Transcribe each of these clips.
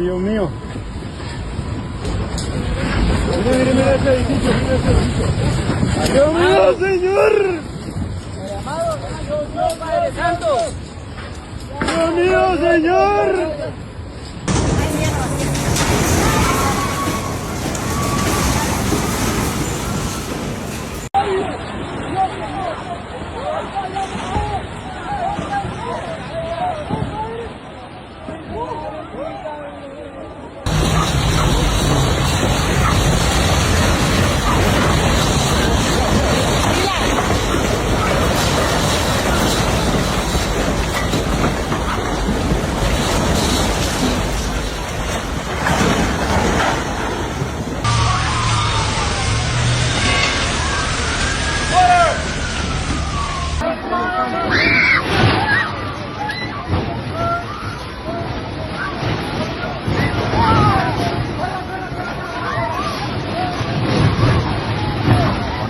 Dios mío. Mira, mira ese edificio, mira ese edificio. ¡Dios mío, Señor! ¡Dios mío, Señor!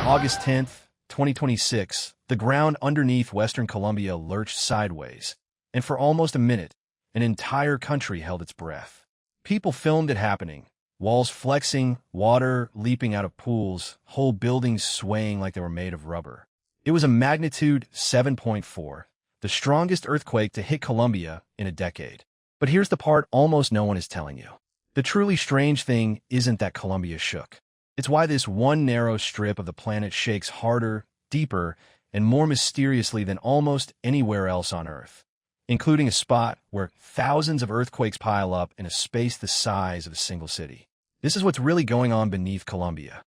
August 10th, 2026, the ground underneath Western Colombia lurched sideways, and for almost a minute, an entire country held its breath. People filmed it happening, walls flexing, water leaping out of pools, whole buildings swaying like they were made of rubber. It was a magnitude 7.4, the strongest earthquake to hit Colombia in a decade. But here's the part almost no one is telling you. The truly strange thing isn't that Colombia shook. It's why this one narrow strip of the planet shakes harder, deeper, and more mysteriously than almost anywhere else on Earth, including a spot where thousands of earthquakes pile up in a space the size of a single city. This is what's really going on beneath Colombia.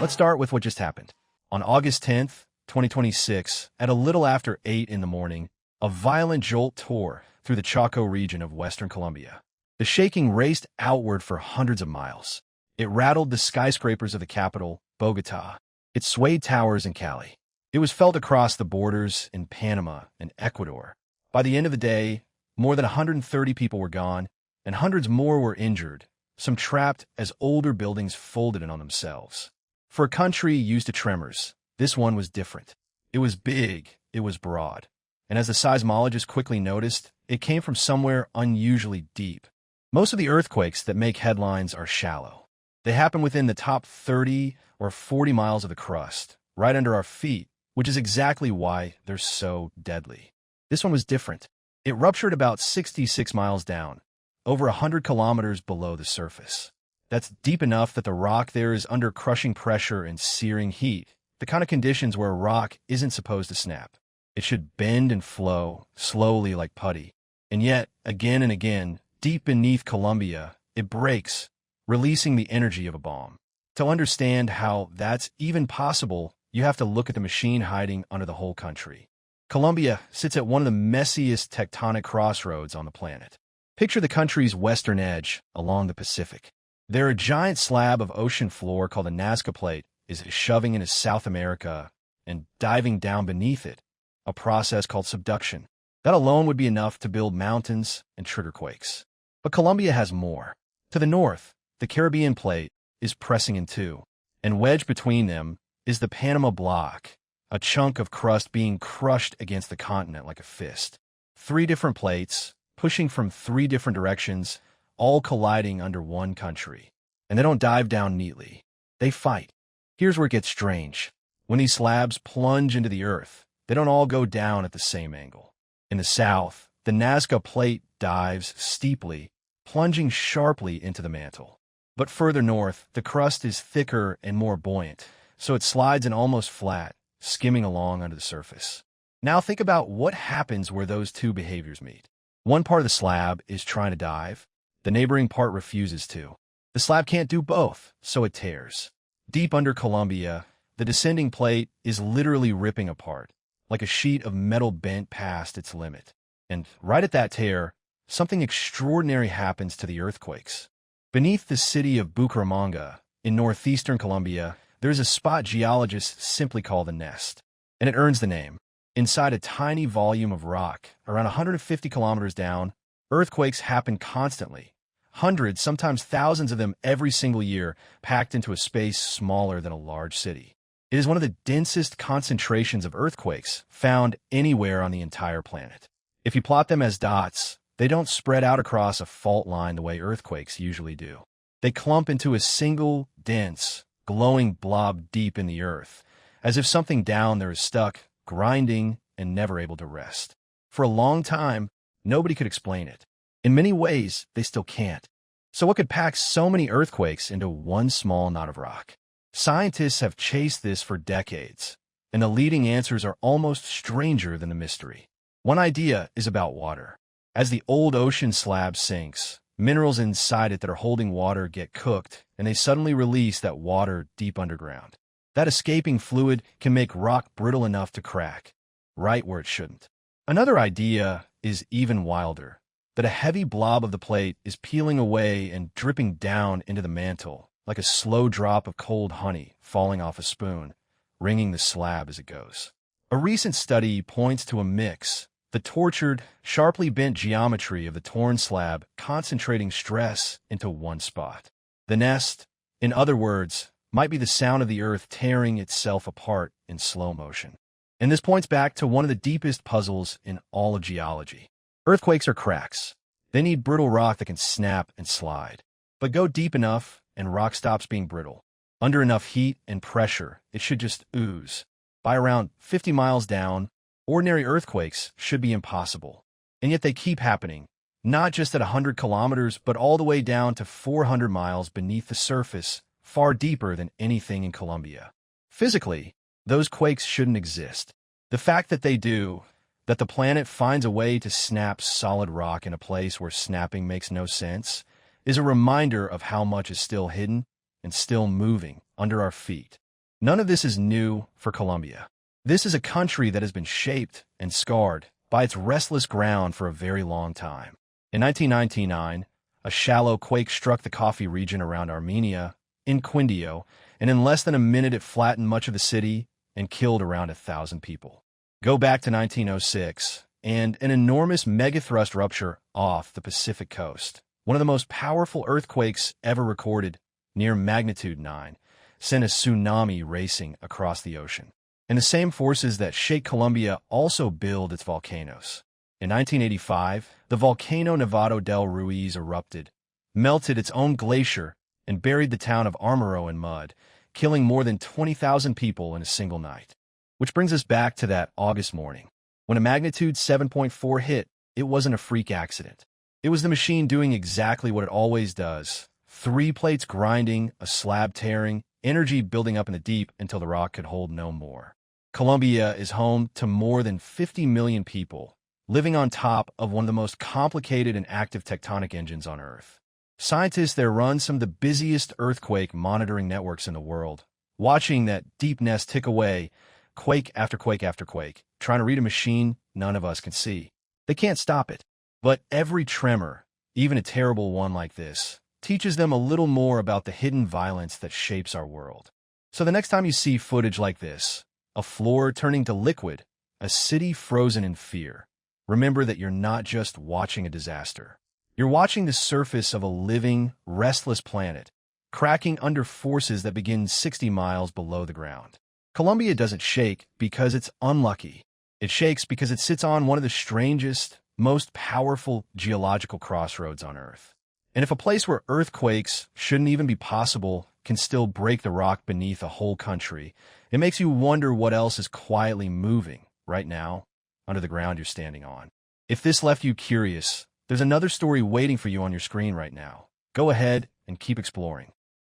Let's start with what just happened. On August 10th, 2026, at a little after 8 in the morning, a violent jolt tore through the Chaco region of Western Colombia. The shaking raced outward for hundreds of miles. It rattled the skyscrapers of the capital, Bogotá. It swayed towers in Cali. It was felt across the borders in Panama and Ecuador. By the end of the day, more than 130 people were gone, and hundreds more were injured, some trapped as older buildings folded in on themselves. For a country used to tremors, this one was different. It was big, it was broad, and as the seismologists quickly noticed, it came from somewhere unusually deep. Most of the earthquakes that make headlines are shallow. They happen within the top 30 or 40 miles of the crust, right under our feet, which is exactly why they're so deadly. This one was different. It ruptured about 66 miles down, over 100 kilometers below the surface. That's deep enough that the rock there is under crushing pressure and searing heat, the kind of conditions where a rock isn't supposed to snap. It should bend and flow, slowly like putty. And yet, again and again, deep beneath Colombia, it breaks, releasing the energy of a bomb. To understand how that's even possible, you have to look at the machine hiding under the whole country. Colombia sits at one of the messiest tectonic crossroads on the planet. Picture the country's western edge along the Pacific. There, a giant slab of ocean floor called a Nazca Plate is shoving into South America and diving down beneath it, a process called subduction. That alone would be enough to build mountains and trigger quakes. But Colombia has more. To the north, the Caribbean Plate is pressing in two, and wedged between them is the Panama Block, a chunk of crust being crushed against the continent like a fist. 3 different plates, pushing from 3 different directions, all colliding under one country. And they don't dive down neatly. They fight. Here's where it gets strange. When these slabs plunge into the earth, they don't all go down at the same angle. In the south, the Nazca Plate dives steeply, plunging sharply into the mantle. But further north, the crust is thicker and more buoyant, so it slides in almost flat, skimming along under the surface. Now think about what happens where those two behaviors meet. One part of the slab is trying to dive. The neighboring part refuses to. The slab can't do both, so it tears. Deep under Colombia, the descending plate is literally ripping apart, like a sheet of metal bent past its limit. And right at that tear, something extraordinary happens to the earthquakes. Beneath the city of Bucaramanga, in northeastern Colombia, there's a spot geologists simply call the nest. And it earns the name. Inside a tiny volume of rock, around 150 kilometers down, earthquakes happen constantly. Hundreds, sometimes thousands of them every single year, packed into a space smaller than a large city. It is one of the densest concentrations of earthquakes found anywhere on the entire planet. If you plot them as dots, they don't spread out across a fault line the way earthquakes usually do. They clump into a single, dense, glowing blob deep in the earth, as if something down there is stuck, grinding, and never able to rest. For a long time, nobody could explain it. In many ways, they still can't. So what could pack so many earthquakes into one small knot of rock? Scientists have chased this for decades, and the leading answers are almost stranger than the mystery. One idea is about water. As the old ocean slab sinks, minerals inside it that are holding water get cooked, and they suddenly release that water deep underground. That escaping fluid can make rock brittle enough to crack, right where it shouldn't. Another idea is even wilder, that a heavy blob of the plate is peeling away and dripping down into the mantle, like a slow drop of cold honey falling off a spoon, wringing the slab as it goes. A recent study points to a mix, the tortured, sharply bent geometry of the torn slab concentrating stress into one spot. The nest, in other words, might be the sound of the earth tearing itself apart in slow motion. And this points back to one of the deepest puzzles in all of geology. Earthquakes are cracks. They need brittle rock that can snap and slide. But go deep enough, and rock stops being brittle. Under enough heat and pressure, it should just ooze. By around 50 miles down, ordinary earthquakes should be impossible. And yet they keep happening, not just at 100 kilometers, but all the way down to 400 miles beneath the surface, far deeper than anything in Colombia. Physically, those quakes shouldn't exist. The fact that they do, that the planet finds a way to snap solid rock in a place where snapping makes no sense, is a reminder of how much is still hidden and still moving under our feet. None of this is new for Colombia. This is a country that has been shaped and scarred by its restless ground for a very long time. In 1999, a shallow quake struck the coffee region around Armenia, in Quindio, and in less than a minute it flattened much of the city and killed around 1,000 people. Go back to 1906, and an enormous megathrust rupture off the Pacific coast. One of the most powerful earthquakes ever recorded, near magnitude 9, sent a tsunami racing across the ocean. And the same forces that shake Colombia also build its volcanoes. In 1985, the volcano Nevado del Ruiz erupted, melted its own glacier, and buried the town of Armero in mud, killing more than 20,000 people in a single night. Which brings us back to that August morning. When a magnitude 7.4 hit, it wasn't a freak accident. It was the machine doing exactly what it always does. 3 plates grinding, a slab tearing, energy building up in the deep until the rock could hold no more. Colombia is home to more than 50 million people, living on top of one of the most complicated and active tectonic engines on Earth. Scientists there run some of the busiest earthquake monitoring networks in the world, watching that deep nest tick away, quake after quake after quake, trying to read a machine none of us can see. They can't stop it. But every tremor, even a terrible one like this, teaches them a little more about the hidden violence that shapes our world. So the next time you see footage like this, a floor turning to liquid, a city frozen in fear, remember that you're not just watching a disaster. You're watching the surface of a living, restless planet, cracking under forces that begin 60 miles below the ground. Colombia doesn't shake because it's unlucky. It shakes because it sits on one of the strangest, most powerful geological crossroads on Earth. And if a place where earthquakes shouldn't even be possible can still break the rock beneath a whole country, it makes you wonder what else is quietly moving right now under the ground you're standing on. If this left you curious, there's another story waiting for you on your screen right now. Go ahead and keep exploring.